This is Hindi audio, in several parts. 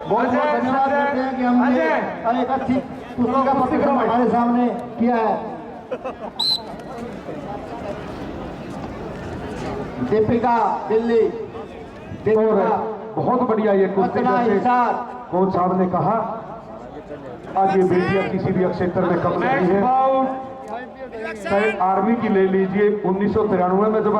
बहुत बहुत धन्यवाद करते हैं कि हमने एक अच्छी कुश्ती का प्रदर्शन हमारे सामने किया है। दीपिका दिल्ली और बहुत बढ़िया ये कुश्ती, जैसे कोच साहब ने कहा, आज ये बेटियां किसी भी क्षेत्र में कम नहीं है। चाहे आर्मी की ले लीजिए, 1993 में जब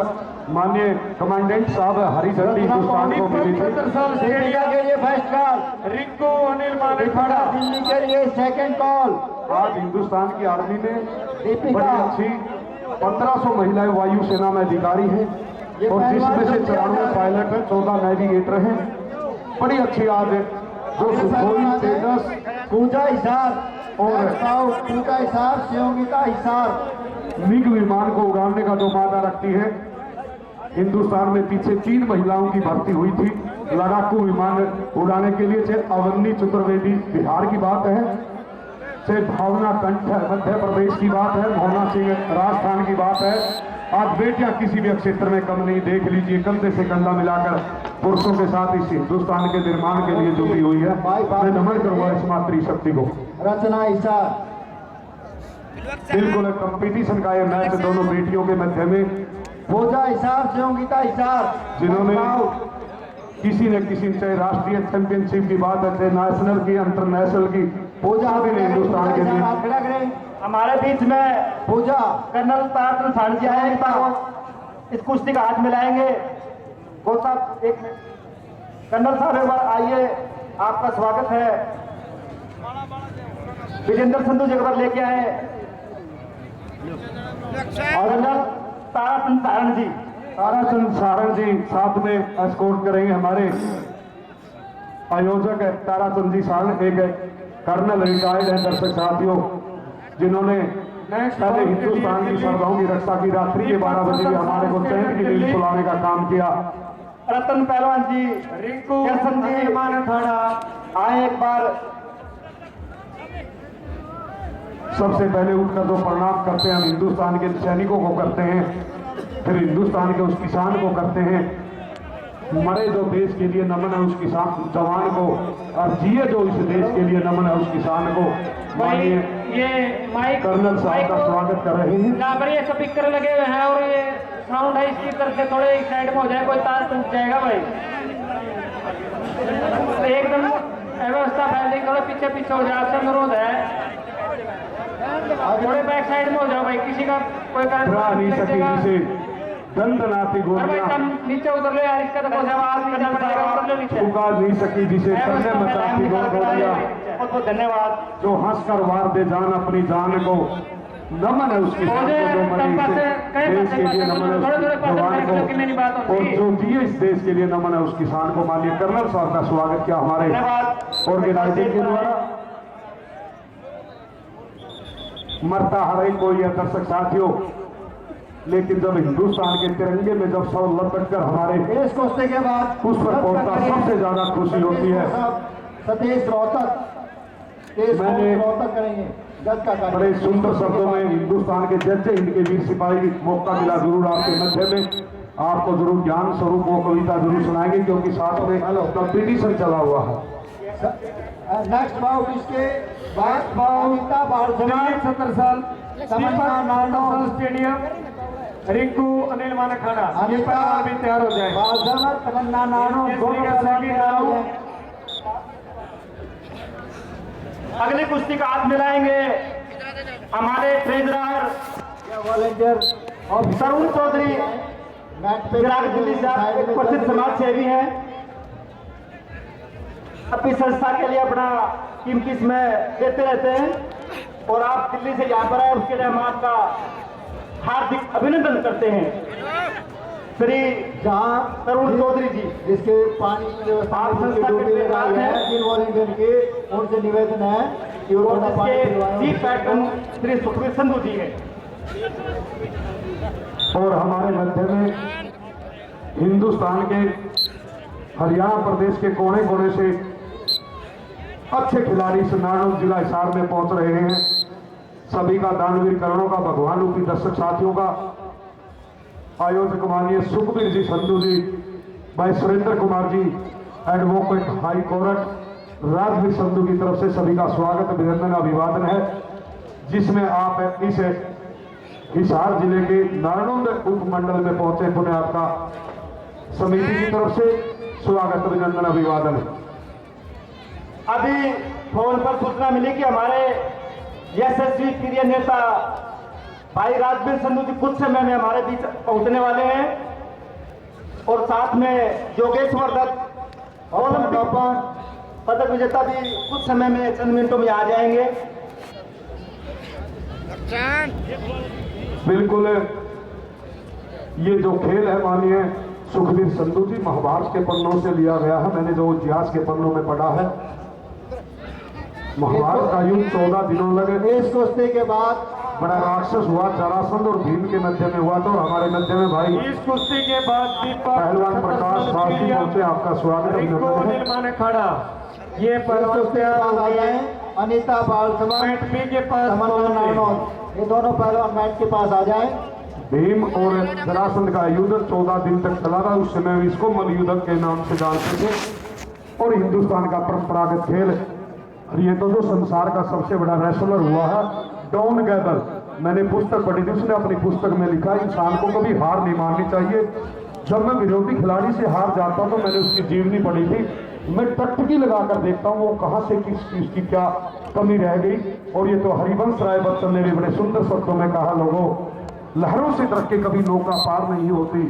माननीय कमांडेंट साहब हरी झंडी हिंदुस्तान को मिली थी, दीपिका के लिए फर्स्ट कॉल, रिंकू अनिल मानेखाड़ा दिल्ली के लिए सेकंड कॉल। आज हिंदुस्तान की आर्मी में बड़ी अच्छी 1500 महिलाएं वायुसेना में अधिकारी हैं और जिसमें से 94 पायलट हैं, 14 नेविगेटर हैं। बड़ी अच्छी आज जो सुखोई तेजस पूजा हिसार और पूजा हिसार शिवंगिता हिसार मिग विमान को उड़ाने का जो मादा रखती है। हिंदुस्तान में पीछे 3 महिलाओं की भर्ती हुई थी लड़ाकू विमान उड़ाने के लिए, चाहे अवनी चतुर्वेदी बिहार की बात है, चाहे भावना कंठ मध्य प्रदेश की बात है, भावना सिंह राजस्थान की बात है। आज बेटियां किसी भी क्षेत्र में कम नहीं। देख लीजिए, कंधे से कंधा मिलाकर पुरुषों के साथ इस हिंदुस्तान के निर्माण के लिए जुटी हुई है। मैं नमन करूंगा इस मातृ शक्ति को। रचना हिसार बिल्कुल कंपटीशन का ये मैच दोनों बेटियों के मध्य में, पूजा हिसार शिवंगिता हिसार, जिन्होंने किसी न किसी, चाहे राष्ट्रीय चैंपियनशिप की बात है, चाहे नेशनल की, इंटरनेशनल की, पूजा भी ने हिंदुस्तान के लिए। हमारे बीच में पूजा कर्नल तारचंद साड़ जी आएगा, इस कुश्ती का हाथ मिलाएंगे। वो साहब एक कर्नल साहब एक बार आइए, आपका स्वागत है। विजेंद्र संधू जी एक बार लेके आए और कर्नल ताराचंद सारण जी, ताराचंद सारण जी साथ में एस्कॉर्ट करेंगे। हमारे आयोजक है ताराचंद जी सारण, एक कर्नल रिटायर्ड है दर्शक साथियों, जिन्होंने पहले हिंदुस्तान की सरहदों की रक्षा की। रात्रि के 12 बजे भी हमारे को चैन की नींद सुलाने का काम किया। रतन पहलवान जी, रिंकू जी मानेखाड़ा आए एक बार। सबसे पहले उठकर जो प्रणाम करते हैं हम हिंदुस्तान के सैनिकों को करते हैं, फिर हिंदुस्तान के उस किसान को करते हैं। मरे जो देश के लिए नमन है उस किसान जवान को, और जिए जो इस देश के लिए नमन है उस किसान को। माननीय ये माइक कर्नल साहब का स्वागत कर रहे हैं। यहाँ पर ये स्पीकर लगे हुए हैं और ये साउंड है, स्पीकर से थोड़े एक साइड में हो जाए, कोई तार टूट जाएगा भाई। एकदम व्यवस्था फैल, थोड़े पीछे पीछे हो जाए, आपसे अनुरोध है। थोड़े बैक साइड में हो जाओ भाई, किसी का कोई नहीं सकी जिसे दंडनाथी गोलियां नीचे उतर लो यार, इसका तो कुछ आवाज नहीं करना पड़ेगा, उतर लो नीचे। उगा नहीं सकी जिसे करने मचाती गोलियां, बहुत बहुत धन्यवाद। जो हंस कर वार दे जान अपनी जान को, नमन है उसकी जान को, जो मरे इस देश के लिए नमन है उस जवान को, और जो जिए इस देश के लिए नमन है उस किसान को। माननीय कर्नल साहब का स्वागत किया हमारे ऑर्गेनाइजिंग के द्वारा। मरता हर एक कोई है दर्शक साथियों, लेकिन जब हिंदुस्तान के तिरंगे में जब सब लपट कर हमारे इस कुश्ती के बाद उस पर पहुंचता सबसे ज्यादा खुशी होती है। सतीश रोहतक मैंने रोहतक करेंगे जज का कार्य। बड़े सुंदर शब्दों में हिंदुस्तान के जज इनके वीर सिपाही, मौका मिला जरूर आपके मध्य में, आपको जरूर ज्ञान स्वरूप वो कविता जरूर सुनाएंगे, क्योंकि साथ में कंपटीशन चला हुआ है। नेक्स्ट बाउट इसके बाद अमिता बारजमान 70 साल तमन्ना नानो स्टेडियम, रिंकू अनिल मानेखाड़ा। अमिता भी तैयार हो जाए। बारजमान तमन्ना नानो दोनों अगली कुश्ती का हाथ मिलाएंगे हमारे ट्रेजरर वॉलंटियर और तरुण चौधरी, दिल्ली से एक प्रसिद्ध समाज सेवी हैं, अपनी संस्था के लिए अपना कीमती समय देते रहते हैं, और आप दिल्ली से यहाँ पर आए उसके लिए हम आपका हार्दिक अभिनंदन करते हैं। श्री जहाँ तरुण चौधरी जी, जिसके पानी की व्यवस्था आप संस्था के वॉलंटियर के, उनसे निवेदन है कि वो चीफ पैटर्न श्री सुखवीर संधू जी है। और हमारे मध्य में हिंदुस्तान के हरियाणा प्रदेश के कोने कोने से अच्छे खिलाड़ी नानोद जिला हिसार में पहुंच रहे हैं। सभी का दानवीर करणों का, भगवान रूपी दर्शक साथियों का, आयोजक माननीय सुखबीर जी संधू जी, भाई Surendra Kumar ji, advocate high court, Rajveer Sandhu की तरफ से सभी का स्वागत अभिनंदन अभिवादन है, जिसमें आप इस हिसार जिले के नारनौंद उपमंडल में पहुंचे। पुनः आपका समिति की तरफ से स्वागत अभिनंदन अभिवादन है। अभी फोन पर सूचना मिली कि हमारे यशस्वी प्रिय नेता भाई राजवीर संधू जी कुछ समय में हमारे बीच पहुंचने वाले हैं और साथ में योगेश्वर दत्त ओलंपिक पदक विजेता भी कुछ समय में चंद मिनटों में आ जाएंगे। बिल्कुल, ये जो खेल है माननीय सुखबीर संधू जी महाभारत के पन्नों से लिया गया है। मैंने जो इतिहास के पन्नों में पढ़ा है, महाभारत का युद्ध 14 दिनों लगे। इस कुश्ती के बाद बड़ा राक्षस हुआ, जरासंध और भीम के मध्य में हुआ। तो हमारे मध्य में भाई इस कुश्ती के बाद पहलवान प्रकाश साहब जी पहुंचे, आपका स्वागत अभिनंदन है। खड़ा ये पहलवान अनीता बाल के पास ये दोनों पहलवान मैच के पास आ जाए। भीम और जरासंध का युद्ध 14 दिन तक चला था। उस समय इसको मल युद्ध के नाम से जानते थे और हिंदुस्तान का परंपरागत खेल। और ये तो जो संसार का सबसे बड़ा रेसलर हुआ है डॉन गैबल, मैंने पुस्तक पढ़ी थी, उसने अपनी पुस्तक में लिखा इंसान को कभी हार नहीं माननी चाहिए। जब मैं विरोधी खिलाड़ी से हार जाता तो मैंने उसकी जीवनी पढ़ी थी, मैं टकटकी लगाकर देखता हूँ वो कहाँ से किसकी क्या कमी रह गई। और ये तो हरिवंश राय बच्चन ने भी बड़े सुंदर शब्दों में कहा, लोगों लहरों से डर के कभी नौका पार नहीं होती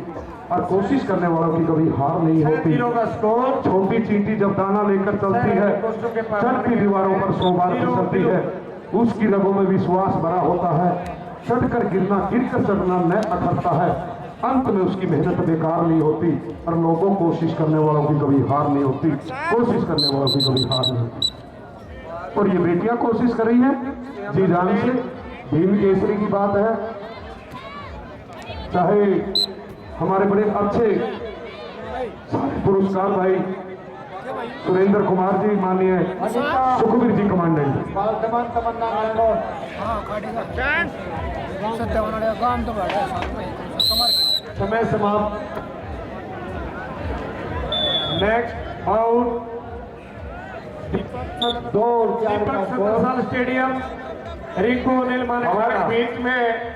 और कोशिश करने वालों की कभी हार नहीं होती। छोटी चींटी जब दाना लेकर चलती है, चढ़ती दीवारों पर 100 बार फिसलती है, उसकी रगों में विश्वास भरा होता है। चढ़कर गिरना, गिरकर चढ़ना न अखरता है, अंत में उसकी मेहनत बेकार नहीं होती। और लोगों कोशिश करने वालों की कभी हार नहीं होती, कोशिश करने वालों की कभी हार नहीं होती। और ये बेटियां कोशिश कर रही हैं जी जान से। भीम केसरी की बात है, चाहे हमारे बड़े अच्छे पुरस्कार भाई सुरेंद्र कुमार जी, माननीय सुखबीर जी कमांडेंट। समय समाप्त। नेक्स्ट आउट दीपक स्टेडियम रिंकू नीलमाने हमारे बीच में